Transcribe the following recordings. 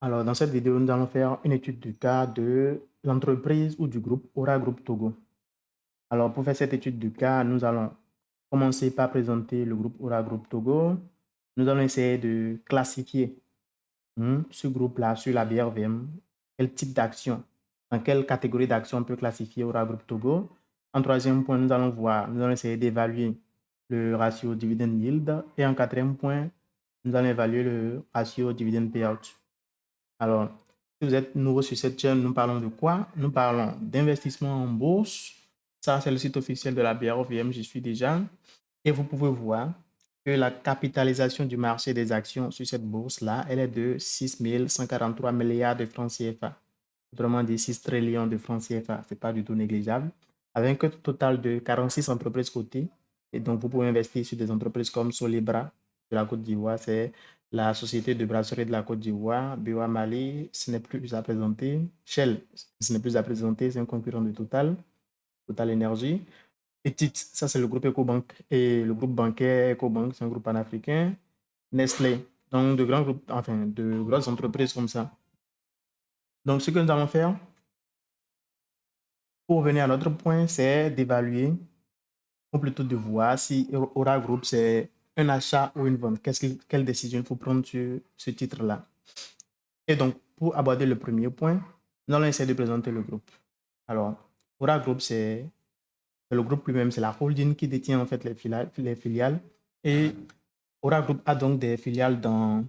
Alors, dans cette vidéo, nous allons faire une étude du cas de l'entreprise ou du groupe Aura Group Togo. Alors, pour faire cette étude du cas, nous allons commencer par présenter le groupe Aura Group Togo. Nous allons essayer de classifier ce groupe-là sur la BRVM. Quel type d'action, dans quelle catégorie d'action on peut classifier Aura Group Togo. En troisième point, nous allons essayer d'évaluer le ratio dividend yield. Et en quatrième point, nous allons évaluer le ratio dividend payout. Alors, si vous êtes nouveau sur cette chaîne, nous parlons de quoi? Nous parlons d'investissement en bourse. Ça, c'est le site officiel de la BROVM, j'y suis déjà. Et vous pouvez voir que la capitalisation du marché des actions sur cette bourse-là, elle est de 6 143 milliards de francs CFA. Autrement dit, 6 trillions de francs CFA. Ce n'est pas du tout négligeable. Avec un total de 46 entreprises cotées. Et donc, vous pouvez investir sur des entreprises comme Solibra de la Côte d'Ivoire. C'est la société de brasserie de la Côte d'Ivoire. BOA Mali, ce n'est plus à présenter. Shell, ce n'est plus à présenter. C'est un concurrent de Total. Total Énergie. Petit, ça c'est le groupe Ecobank et le groupe bancaire Ecobank, c'est un groupe panafricain. Nestlé, donc de grands groupes, enfin de grosses entreprises comme ça. Donc ce que nous allons faire pour venir à notre point, c'est d'évaluer, ou plutôt de voir si Aura Group c'est un achat ou une vente. Quelle décision il faut prendre sur ce titre-là. Et donc pour aborder le premier point, nous allons essayer de présenter le groupe. Alors, Aura Group c'est le groupe lui-même, c'est la holding qui détient en fait les filiales. Et Aura Group a donc des filiales dans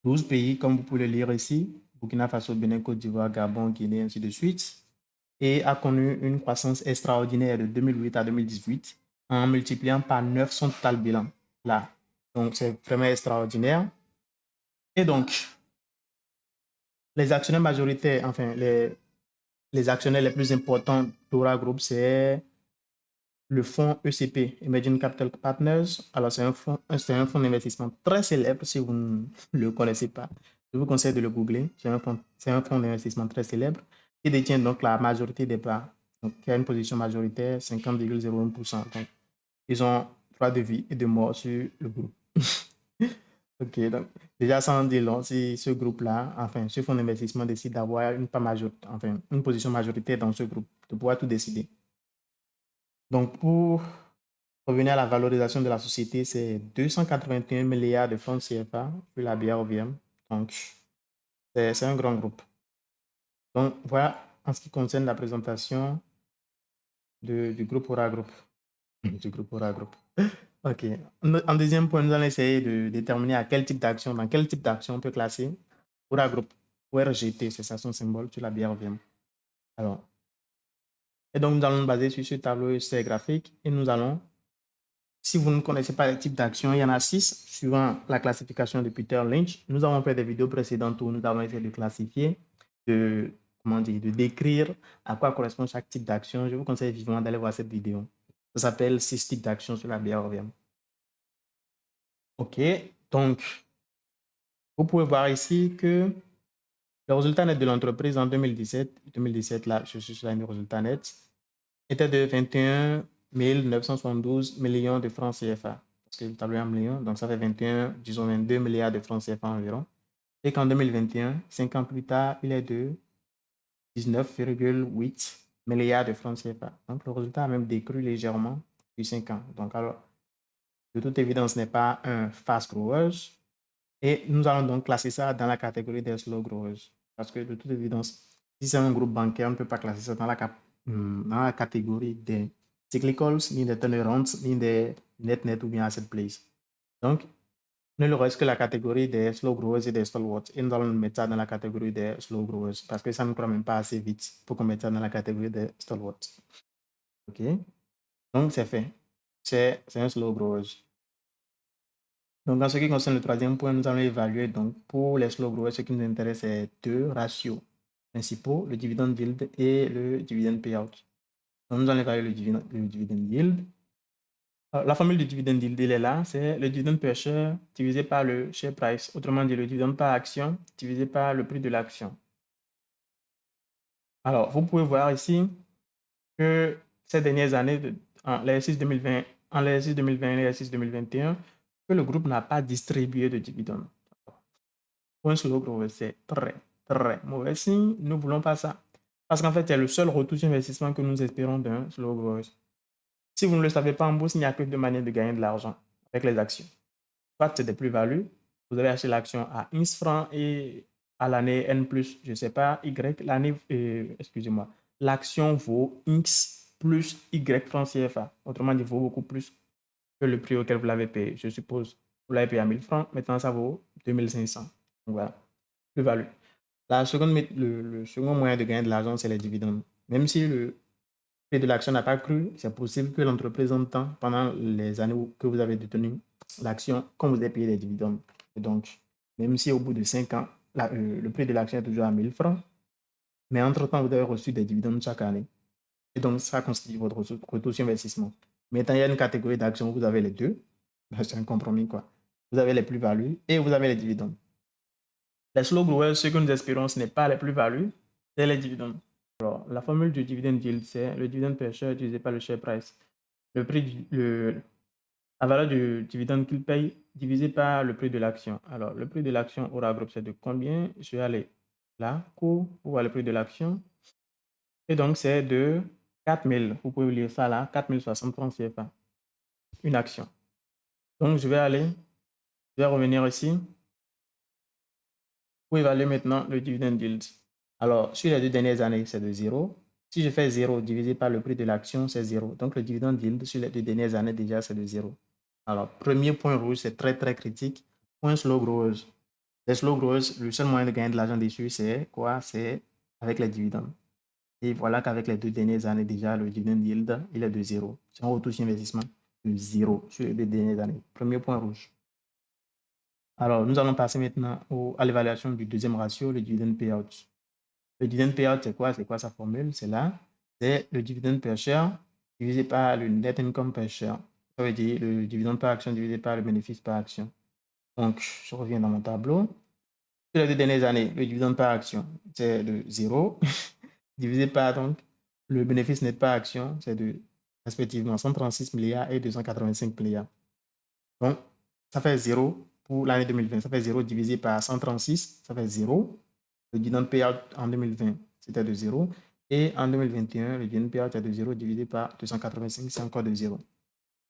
12 pays, comme vous pouvez le lire ici, Burkina Faso, Bénin, Côte d'Ivoire, Gabon, Guinée, ainsi de suite, et a connu une croissance extraordinaire de 2008 à 2018 en multipliant par 9 son total bilan. Là. Donc, c'est vraiment extraordinaire. Et donc, les actionnaires majoritaires, enfin, les actionnaires les plus importants d'Aura Group, c'est le fonds ECP, Emerging Capital Partners. Alors, c'est un fonds d'investissement très célèbre si vous ne le connaissez pas. Je vous conseille de le googler. C'est un fonds d'investissement très célèbre qui détient donc la majorité des parts. Donc, qui a une position majoritaire, 50,01%. Donc, ils ont droit de vie et de mort sur le groupe. Ok, donc déjà, ça en dit long, si ce groupe-là, enfin, ce fonds d'investissement décide d'avoir une position majoritaire dans ce groupe, de pouvoir tout décider. Donc, pour revenir à la valorisation de la société, c'est 281 milliards de francs CFA sur la BROVM. Donc, c'est un grand groupe. Donc, voilà en ce qui concerne la présentation du groupe Aura Group. Du groupe Aura Group. OK. En deuxième point, nous allons essayer de déterminer dans quel type d'action on peut classer Aura Group. ORGT, c'est ça son symbole sur la BRVM. Alors, et donc, nous allons nous baser sur ce tableau graphique et nous allons, si vous ne connaissez pas les types d'actions, il y en a 6 suivant la classification de Peter Lynch. Nous avons fait des vidéos précédentes où nous avons essayé de classifier, de décrire à quoi correspond chaque type d'action. Je vous conseille vivement d'aller voir cette vidéo. Ça s'appelle 6 types d'actions sur la BRVM. OK, donc vous pouvez voir ici que le résultat net de l'entreprise en 2017 là, je suis sur le résultat net, était de 21 972 millions de francs CFA. Parce que le tableau est en millions, donc ça fait 22 milliards de francs CFA environ. Et qu'en 2021, 5 ans plus tard, il est de 19,8 milliards de francs CFA. Donc le résultat a même décru légèrement sur 5 ans. Donc alors, de toute évidence, ce n'est pas un fast growers. Et nous allons donc classer ça dans la catégorie des slow growers. Parce que de toute évidence, si c'est un groupe bancaire, on ne peut pas classer ça dans la catégorie des cyclicals, ni des turnarounds, ni des net ou bien asset plays. Donc, il ne nous reste que la catégorie des slow growers et des stalwarts. Et nous allons mettre ça dans la catégorie des slow growers parce que ça ne croit même pas assez vite pour qu'on mette ça dans la catégorie des stalwarts. OK? Donc, c'est fait. C'est un slow growers. Donc, en ce qui concerne le troisième point, nous allons évaluer donc pour les slow growers, ce qui nous intéresse, c'est deux ratios principaux, le dividend yield et le dividend payout. Donc, nous allons évaluer le dividend yield. La formule du dividend yield, elle est là, c'est le dividend per share divisé par le share price. Autrement dit, le dividende par action divisé par le prix de l'action. Alors, vous pouvez voir ici que ces dernières années, en l'exercice 2020, en l'exercice 2020 et l'exercice 2021, que le groupe n'a pas distribué de dividendes. Pour un slow grower, c'est très, très mauvais signe. Nous ne voulons pas ça. Parce qu'en fait, c'est le seul retour sur investissement que nous espérons d'un slow grower. Si vous ne le savez pas en bourse, il n'y a que deux manières de gagner de l'argent avec les actions. Soit c'est des plus-values. Vous avez acheté l'action à X francs et à l'année N plus, je ne sais pas, Y, l'année, excusez-moi, l'action vaut X plus Y francs CFA. Autrement dit, vaut beaucoup plus que le prix auquel vous l'avez payé. Je suppose, vous l'avez payé à 1000 francs, maintenant ça vaut 2500. Donc voilà, plus-value. Le second moyen de gagner de l'argent, c'est les dividendes. Même si le prix de l'action n'a pas cru, c'est possible que l'entreprise en temps, pendant les années que vous avez détenu l'action, quand vous avez payé des dividendes. Et donc, même si au bout de 5 ans, le prix de l'action est toujours à 1000 francs, mais entre-temps, vous avez reçu des dividendes chaque année. Et donc, ça constitue votre retour sur investissement. Maintenant, il y a une catégorie d'actions où vous avez les deux. C'est un compromis, quoi. Vous avez les plus-values et vous avez les dividendes. Les slow growers, ce que nous espérons, ce n'est pas les plus-values, c'est les dividendes. Alors, la formule du dividend yield, c'est le dividende per share divisé par le share price. Le prix la valeur du dividende qu'il paye divisé par le prix de l'action. Alors, le prix de l'action Aura Group, c'est de combien? Je vais aller là, cours, pour voir le prix de l'action. Et donc, c'est de 4000. Vous pouvez lire ça là, 4060 francs CFA. Une action. Donc, je vais revenir ici pour évaluer maintenant le dividend yield. Alors, sur les 2 dernières années, c'est de 0. Si je fais 0 divisé par le prix de l'action, c'est 0. Donc, le dividend yield sur les 2 dernières années, déjà, c'est de 0. Alors, premier point rouge, c'est très, très critique. Point slow growers. Les slow growers, le seul moyen de gagner de l'argent dessus, c'est quoi? C'est avec les dividendes. Et voilà qu'avec les 2 dernières années, déjà, le dividend yield, il est de 0. C'est un retour sur investissement de 0 sur les 2 dernières années. Premier point rouge. Alors, nous allons passer maintenant à l'évaluation du deuxième ratio, le dividend payout. Le dividend payout, c'est quoi? C'est quoi sa formule? C'est là. C'est le dividend per share divisé par le net income per share. Ça veut dire le dividende par action divisé par le bénéfice par action. Donc, je reviens dans mon tableau. Sur les 2 dernières années, le dividende par action, c'est de 0, divisé par donc le bénéfice net par action, c'est de respectivement 136 milliards et 285 milliards. Donc, ça fait 0 pour l'année 2020. Ça fait 0 divisé par 136, ça fait 0. Le dividend payout en 2020, c'était de 0. Et en 2021, le dividend payout est de 0 divisé par 285, c'est encore de 0.